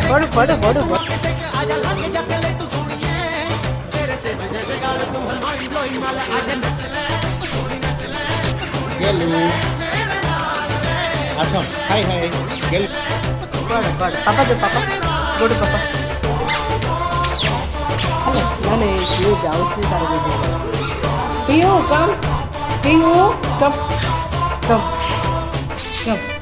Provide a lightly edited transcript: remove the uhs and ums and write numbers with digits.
बड़ू बड़ू बड़ू Gelu. Asam. Hai hai. Gelu. बड़ू बड़ू पापा दो पापा बड़ू पापा मैंने ये जाओ से तार दे पियो कम कम कम